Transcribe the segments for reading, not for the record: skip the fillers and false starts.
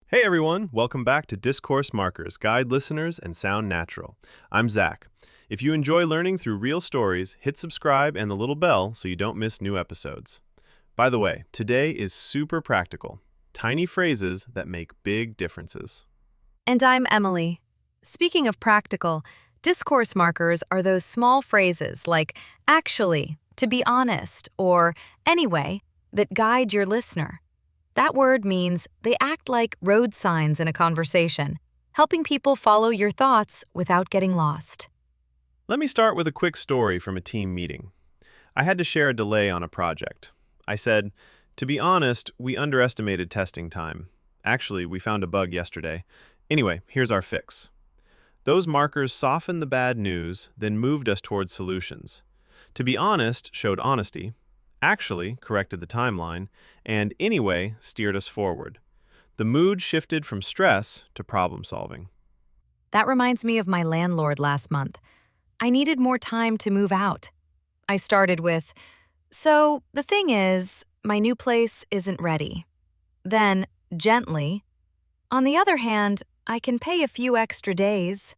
Hey everyone, welcome back to Discourse Markers, Guide Listeners and Sound Natural. I'm Zach. If you enjoy learning through real stories, hit subscribe and the little bell so you don't miss new episodes. By the way, today is super practical. Tiny phrases that make big differences. And I'm Emily. Speaking of practical, discourse markers are those small phrases like actually, to be honest, or anyway that guide your listener. That word means they act like road signs in a conversation, helping people follow your thoughts without getting lost. Let me start with a quick story from a team meeting. I had to share a delay on a project. I said, to be honest, we underestimated testing time. Actually, we found a bug yesterday. Anyway, here's our fix. Those markers softened the bad news, then moved us towards solutions. To be honest showed honesty, actually corrected the timeline, and anyway steered us forward. The mood shifted from stress to problem solving. That reminds me of my landlord last month. I needed more time to move out. I started with, "So, the thing is, my new place isn't ready." Then, gently, "On the other hand, I can pay a few extra days."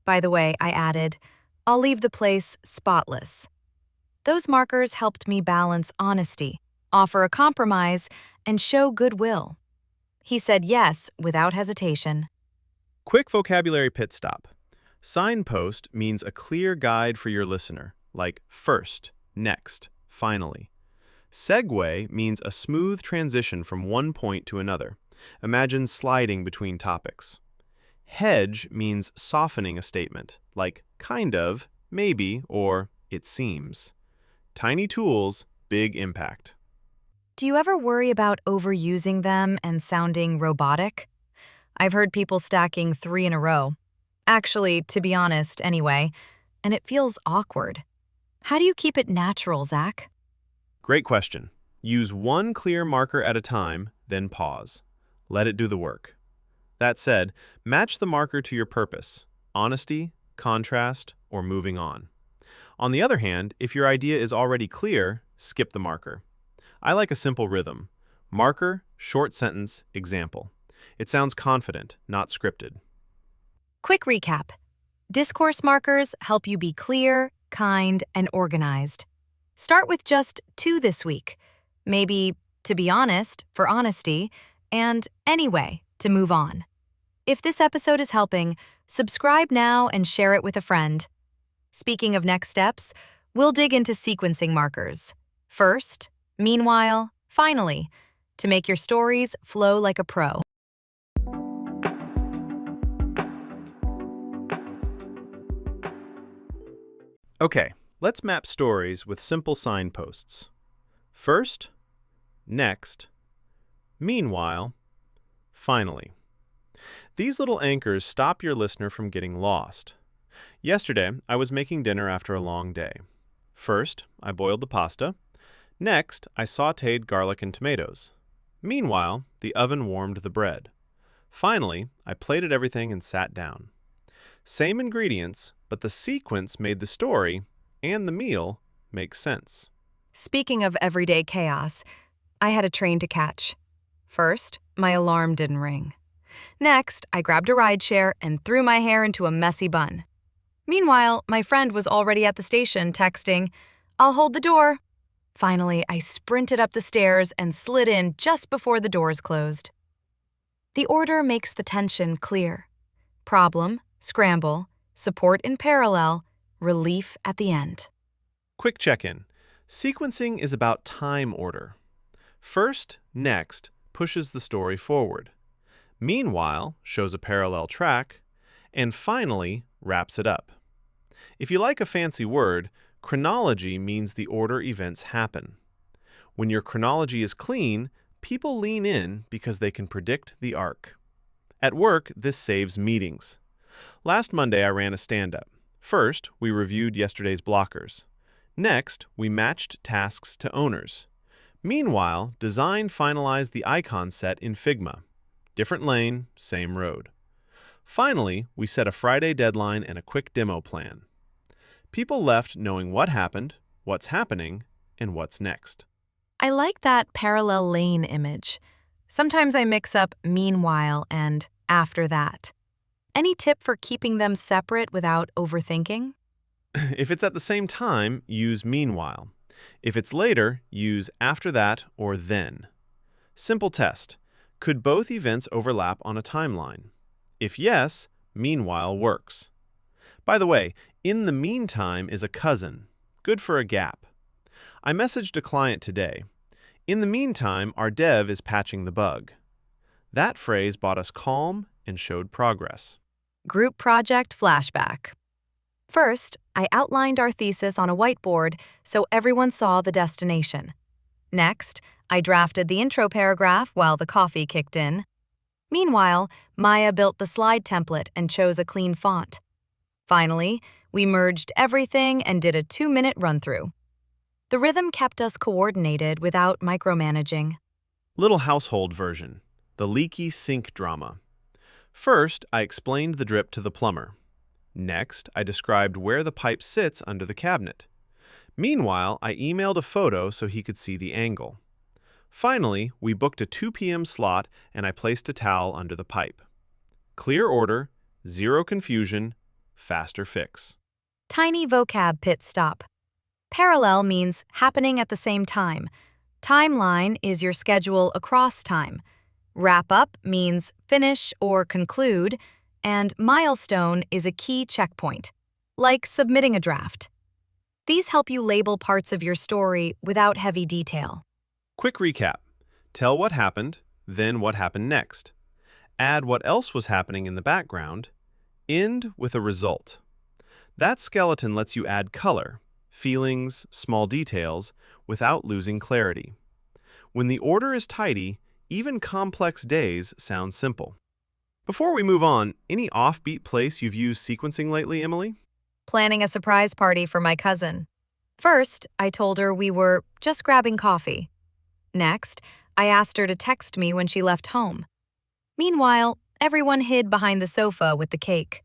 By the way, I added, "I'll leave the place spotless." Those markers helped me balance honesty, offer a compromise, and show goodwill. He said yes without hesitation. Quick vocabulary pit stop. Signpost means a clear guide for your listener, like first, next, finally. Segue means a smooth transition from one point to another. Imagine sliding between topics. Hedge means softening a statement, like kind of, maybe, or it seems. Tiny tools, big impact. Do you ever worry about overusing them and sounding robotic? I've heard people stacking 3 in a row. Actually, to be honest, anyway, and it feels awkward. How do you keep it natural, Zach? Great question. Use one clear marker at a time, then pause. Let it do the work. That said, match the marker to your purpose: honesty, contrast, or moving on. On the other hand, if your idea is already clear, skip the marker. I like a simple rhythm. Marker, short sentence, example. It sounds confident, not scripted. Quick recap. Discourse markers help you be clear, kind, and organized. Start with just 2 this week. Maybe, to be honest, for honesty, and anyway, to move on. If this episode is helping, subscribe now and share it with a friend. Speaking of next steps, we'll dig into sequencing markers. First, meanwhile, finally, to make your stories flow like a pro. Okay, let's map stories with simple signposts. First, next, meanwhile, finally. These little anchors stop your listener from getting lost. Yesterday, I was making dinner after a long day. First, I boiled the pasta. Next, I sautéed garlic and tomatoes. Meanwhile, the oven warmed the bread. Finally, I plated everything and sat down. Same ingredients, but the sequence made the story and the meal make sense. Speaking of everyday chaos, I had a train to catch. First, my alarm didn't ring. Next, I grabbed a rideshare and threw my hair into a messy bun. Meanwhile, my friend was already at the station texting, "I'll hold the door." Finally, I sprinted up the stairs and slid in just before the doors closed. The order makes the tension clear. Problem, scramble, support in parallel, relief at the end. Quick check-in. Sequencing is about time order. First, next pushes the story forward. Meanwhile shows a parallel track, and finally wraps it up. If you like a fancy word, chronology means the order events happen. When your chronology is clean, people lean in because they can predict the arc. At work, this saves meetings. Last Monday, I ran a stand-up. First, we reviewed yesterday's blockers. Next, we matched tasks to owners. Meanwhile, design finalized the icon set in Figma. Different lane, same road. Finally, we set a Friday deadline and a quick demo plan. People left knowing what happened, what's happening, and what's next. I like that parallel lane image. Sometimes I mix up meanwhile and after that. Any tip for keeping them separate without overthinking? If it's at the same time, use meanwhile. If it's later, use after that or then. Simple test. Could both events overlap on a timeline? If yes, meanwhile works. By the way, in the meantime is a cousin. Good for a gap. I messaged a client today. In the meantime, our dev is patching the bug. That phrase bought us calm and showed progress. Group project flashback. First, I outlined our thesis on a whiteboard so everyone saw the destination. Next, I drafted the intro paragraph while the coffee kicked in. Meanwhile, Maya built the slide template and chose a clean font. Finally, we merged everything and did a 2-minute run-through. The rhythm kept us coordinated without micromanaging. Little household version, the leaky sink drama. First, I explained the drip to the plumber. Next, I described where the pipe sits under the cabinet. Meanwhile, I emailed a photo so he could see the angle. Finally, we booked a 2 p.m. slot and I placed a towel under the pipe. Clear order, zero confusion, faster fix. Tiny vocab pit stop. Parallel means happening at the same time. Timeline is your schedule across time. Wrap up means finish or conclude, and milestone is a key checkpoint, like submitting a draft. These help you label parts of your story without heavy detail. Quick recap. Tell what happened, then what happened next. Add what else was happening in the background. End with a result. That skeleton lets you add color, feelings, small details, without losing clarity. When the order is tidy, even complex days sound simple. Before we move on, any offbeat place you've used sequencing lately, Emily? Planning a surprise party for my cousin. First, I told her we were just grabbing coffee. Next, I asked her to text me when she left home. Meanwhile, everyone hid behind the sofa with the cake.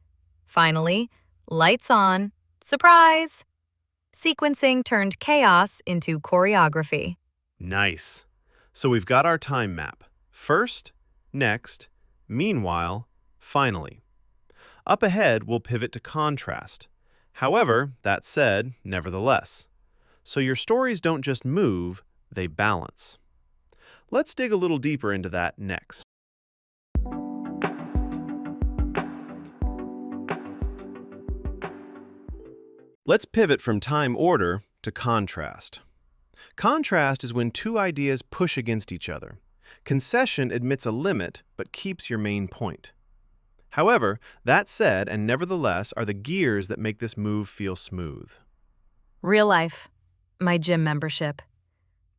Finally, lights on, surprise! Sequencing turned chaos into choreography. Nice. So we've got our time map. First, next, meanwhile, finally. Up ahead, we'll pivot to contrast. However, that said, nevertheless. So your stories don't just move, they balance. Let's dig a little deeper into that next. Let's pivot from time order to contrast. Contrast is when two ideas push against each other. Concession admits a limit but keeps your main point. However, that said and nevertheless are the gears that make this move feel smooth. Real life. My gym membership.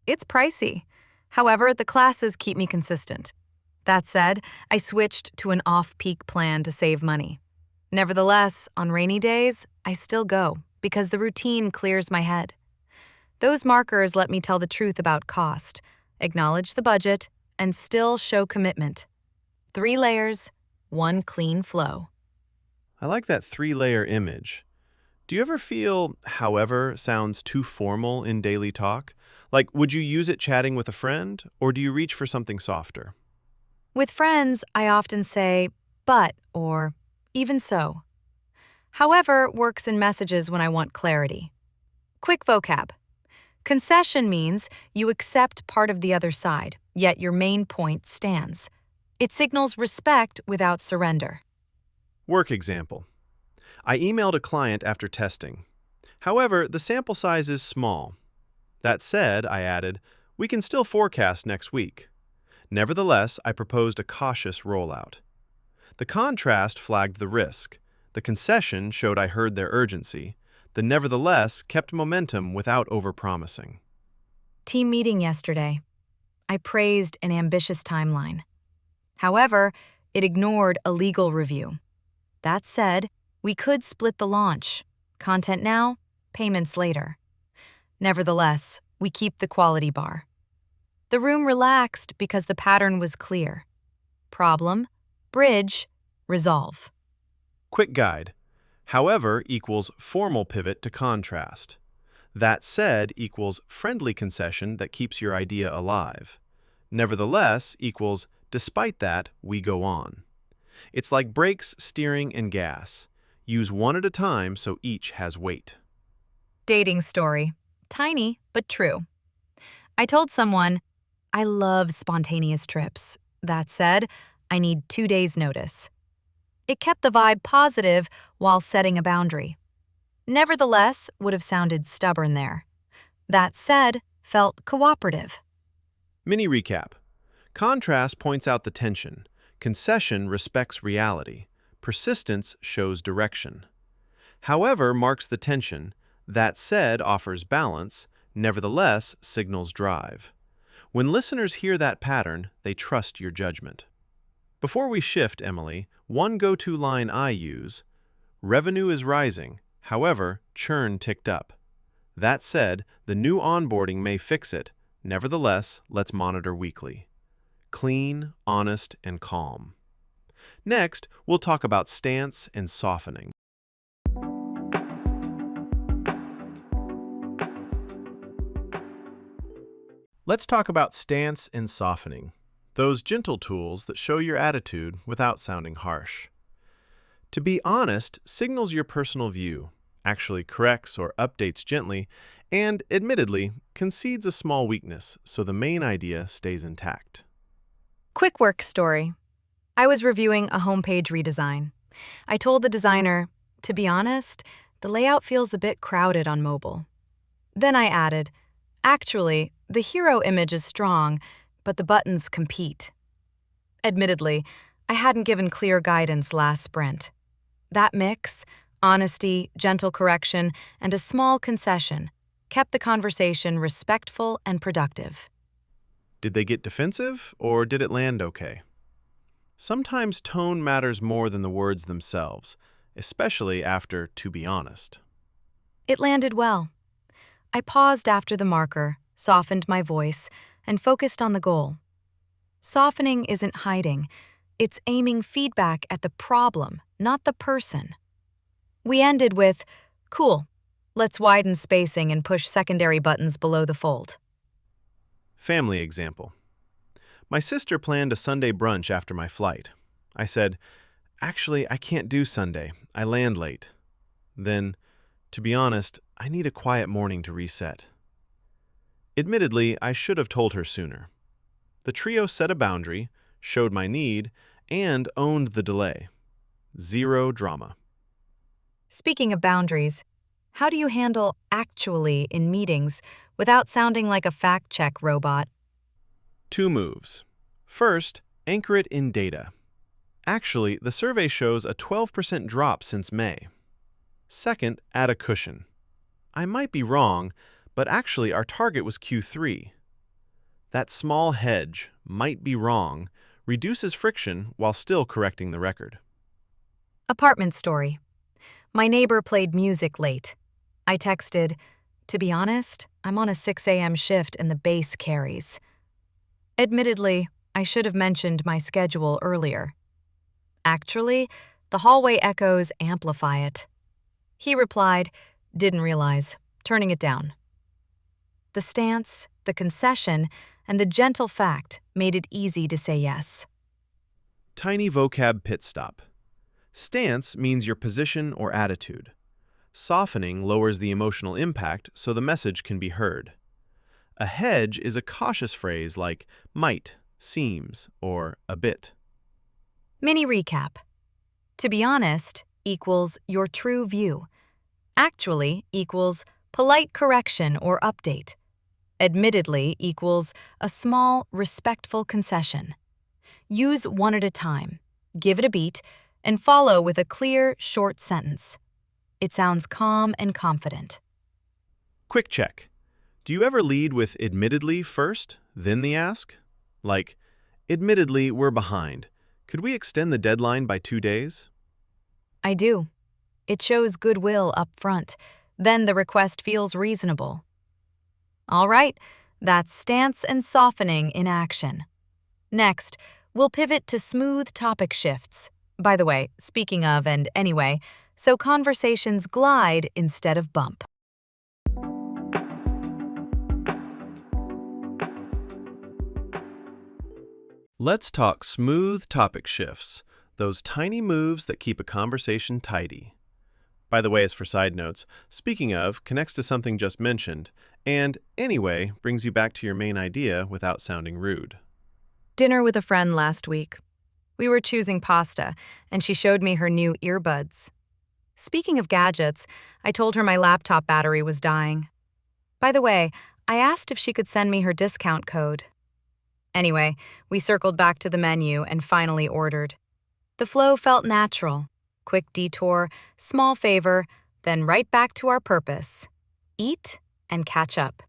It's pricey. However, the classes keep me consistent. That said, I switched to an off-peak plan to save money. Nevertheless, on rainy days, I still go because the routine clears my head. Those markers let me tell the truth about cost, acknowledge the budget, and still show commitment. 3 layers, 1 clean flow. I like that 3-layer image. Do you ever feel, however, sounds too formal in daily talk? Like, would you use it chatting with a friend, or do you reach for something softer? With friends, I often say, but, or even so. However, works in messages when I want clarity. Quick vocab. Concession means you accept part of the other side, yet your main point stands. It signals respect without surrender. Work example. I emailed a client after testing. However, the sample size is small. That said, I added, we can still forecast next week. Nevertheless, I proposed a cautious rollout. The contrast flagged the risk. The concession showed I heard their urgency. The nevertheless kept momentum without overpromising. Team meeting yesterday. I praised an ambitious timeline. However, it ignored a legal review. That said, we could split the launch. Content now, payments later. Nevertheless, we keep the quality bar. The room relaxed because the pattern was clear. Problem, bridge, resolve. Quick guide. However equals formal pivot to contrast. That said equals friendly concession that keeps your idea alive. Nevertheless equals despite that, we go on. It's like brakes, steering, and gas. Use one at a time so each has weight. Dating story. Tiny, but true. I told someone, I love spontaneous trips. That said, I need 2 days' notice. It kept the vibe positive while setting a boundary. Nevertheless, would have sounded stubborn there. That said, felt cooperative. Mini recap. Contrast points out the tension. Concession respects reality. Persistence shows direction. However marks the tension. That said offers balance. Nevertheless signals drive. When listeners hear that pattern, they trust your judgment. Before we shift, Emily, one go-to line I use, revenue is rising, however, churn ticked up. That said, the new onboarding may fix it. Nevertheless, let's monitor weekly. Clean, honest, and calm. Next, we'll talk about stance and softening. Let's talk about stance and softening, those gentle tools that show your attitude without sounding harsh. To be honest signals your personal view, actually corrects or updates gently, and, admittedly, concedes a small weakness so the main idea stays intact. Quick work story. I was reviewing a homepage redesign. I told the designer, to be honest, the layout feels a bit crowded on mobile. Then I added, actually, the hero image is strong, but the buttons compete. Admittedly, I hadn't given clear guidance last sprint. That mix, honesty, gentle correction, and a small concession, kept the conversation respectful and productive. Did they get defensive, or did it land okay? Sometimes tone matters more than the words themselves, especially after "to be honest." It landed well. I paused after the marker, softened my voice, and focused on the goal. Softening isn't hiding. It's aiming feedback at the problem, not the person. We ended with, cool, let's widen spacing and push secondary buttons below the fold. Family example. My sister planned a Sunday brunch after my flight. I said, actually, I can't do Sunday. I land late. Then, to be honest, I need a quiet morning to reset. Admittedly, I should have told her sooner. The trio set a boundary, showed my need, and owned the delay. Zero drama. Speaking of boundaries, how do you handle actually in meetings without sounding like a fact-check robot? 2 moves. First, anchor it in data. Actually, the survey shows a 12% drop since May. Second, add a cushion. I might be wrong, but actually our target was Q3. That small hedge, might be wrong, reduces friction while still correcting the record. Apartment story. My neighbor played music late. I texted, to be honest, I'm on a 6 a.m. shift and the bass carries. Admittedly, I should have mentioned my schedule earlier. Actually, the hallway echoes amplify it. He replied, didn't realize, turning it down. The stance, the concession, and the gentle fact made it easy to say yes. Tiny vocab pit stop. Stance means your position or attitude. Softening lowers the emotional impact so the message can be heard. A hedge is a cautious phrase like might, seems, or a bit. Mini recap. To be honest equals your true view. Actually equals polite correction or update. Admittedly equals a small, respectful concession. Use one at a time, give it a beat, and follow with a clear, short sentence. It sounds calm and confident. Quick check. Do you ever lead with admittedly first, then the ask? Like, admittedly, we're behind. Could we extend the deadline by 2 days? I do. It shows goodwill up front. Then the request feels reasonable. All right, that's stance and softening in action. Next, we'll pivot to smooth topic shifts. By the way, speaking of and anyway, so conversations glide instead of bump. Let's talk smooth topic shifts, those tiny moves that keep a conversation tidy. By the way, as for side notes, speaking of connects to something just mentioned, and anyway brings you back to your main idea without sounding rude. Dinner with a friend last week. We were choosing pasta, and she showed me her new earbuds. Speaking of gadgets, I told her my laptop battery was dying. By the way, I asked if she could send me her discount code. Anyway, we circled back to the menu and finally ordered. The flow felt natural. Quick detour, small favor, then right back to our purpose. Eat and catch up.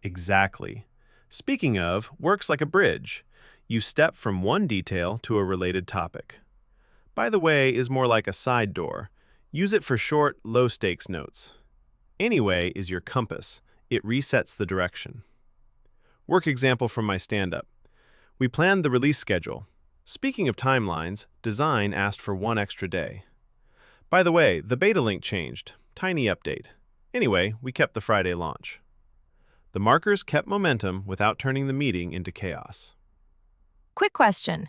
Exactly. Speaking of, works like a bridge. You step from one detail to a related topic. By the way is more like a side door. Use it for short, low-stakes notes. Anyway is your compass. It resets the direction. Work example from my stand-up. We planned the release schedule. Speaking of timelines, design asked for one extra day. By the way, the beta link changed. Tiny update. Anyway, we kept the Friday launch. The markers kept momentum without turning the meeting into chaos. Quick question.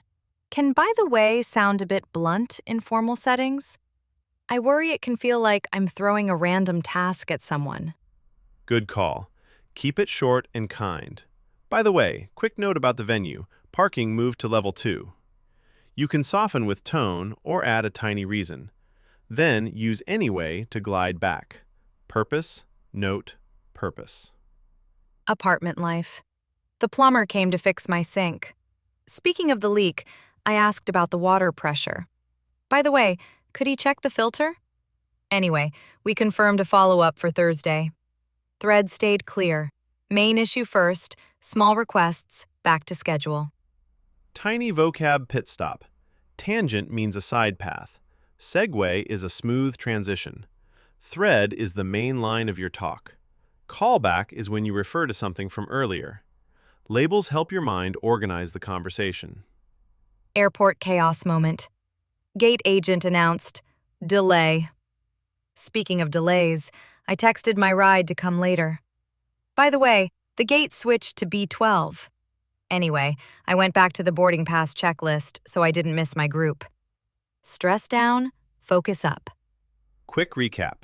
Can by the way sound a bit blunt in formal settings? I worry it can feel like I'm throwing a random task at someone. Good call. Keep it short and kind. By the way, quick note about the venue. Parking moved to level 2. You can soften with tone or add a tiny reason. Then use anyway to glide back. Purpose, note, purpose. Apartment life. The plumber came to fix my sink. Speaking of the leak, I asked about the water pressure. By the way, could he check the filter? Anyway, we confirmed a follow-up for Thursday. Thread stayed clear. Main issue first, small requests, back to schedule. Tiny vocab pit stop. Tangent means a side path. Segue is a smooth transition. Thread is the main line of your talk. Callback is when you refer to something from earlier. Labels help your mind organize the conversation. Airport chaos moment. Gate agent announced, delay. Speaking of delays, I texted my ride to come later. By the way, the gate switched to B12. Anyway, I went back to the boarding pass checklist so I didn't miss my group. Stress down, focus up. Quick recap.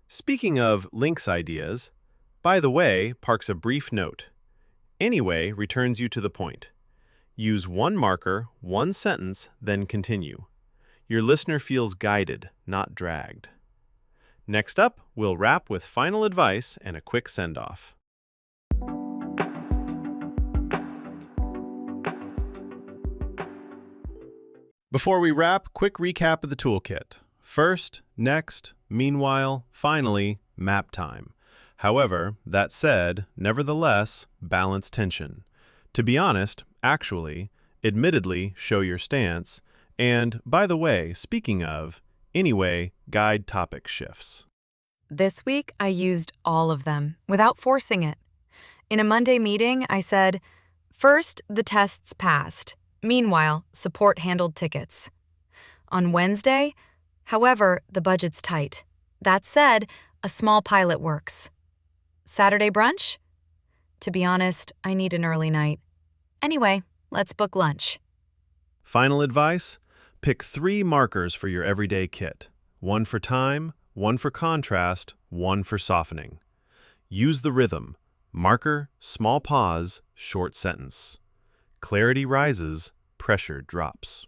Speaking of links ideas, by the way parks a brief note. Anyway returns you to the point. Use one marker, one sentence, then continue. Your listener feels guided, not dragged. Next up, we'll wrap with final advice and a quick send-off. Before we wrap, quick recap of the toolkit. First, next, meanwhile, finally, map time. However, that said, nevertheless, balance tension. To be honest, actually, admittedly, show your stance, and, by the way, speaking of, anyway, guide topic shifts. This week, I used all of them without forcing it. In a Monday meeting, I said, first, the tests passed. Meanwhile, support handled tickets. On Wednesday, however, the budget's tight. That said, a small pilot works. Saturday brunch? To be honest, I need an early night. Anyway, let's book lunch. Final advice? Pick 3 markers for your everyday kit. 1 for time, 1 for contrast, 1 for softening. Use the rhythm. Marker, small pause, short sentence. Clarity rises, pressure drops.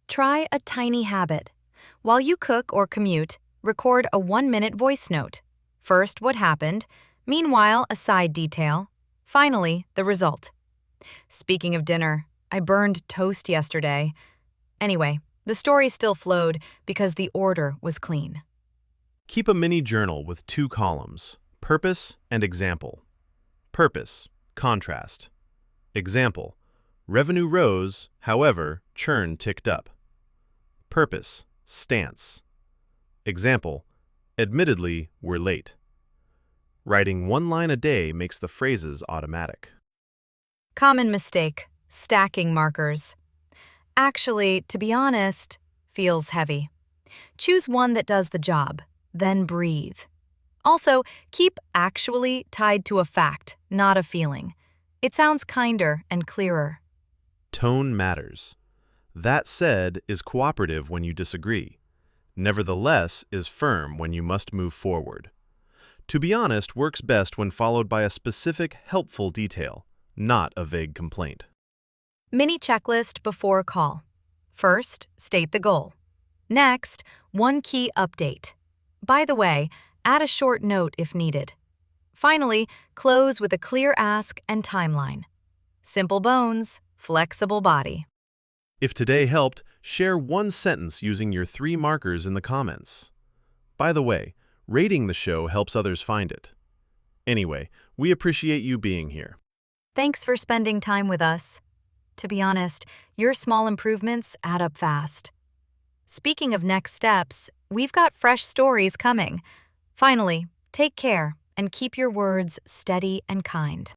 Try a tiny habit. While you cook or commute, record a 1-minute voice note. First, what happened. Meanwhile, a side detail. Finally, the result. Speaking of dinner, I burned toast yesterday. Anyway, the story still flowed because the order was clean. Keep a mini journal with 2 columns, purpose and example. Purpose, contrast. Example, revenue rose, however, churn ticked up. Purpose, stance. Example, admittedly, we're late. Writing 1 line a day makes the phrases automatic. Common mistake, stacking markers. Actually, to be honest, feels heavy. Choose one that does the job, then breathe. Also, keep actually tied to a fact, not a feeling. It sounds kinder and clearer. Tone matters. That said is cooperative when you disagree. Nevertheless is firm when you must move forward. To be honest works best when followed by a specific, helpful detail, not a vague complaint. Mini checklist before call. First, state the goal. Next, one key update. By the way, add a short note if needed. Finally, close with a clear ask and timeline. Simple bones, flexible body. If today helped, share one sentence using your 3 markers in the comments. By the way, rating the show helps others find it. Anyway, we appreciate you being here. Thanks for spending time with us. To be honest, your small improvements add up fast. Speaking of next steps, we've got fresh stories coming. Finally, take care and keep your words steady and kind.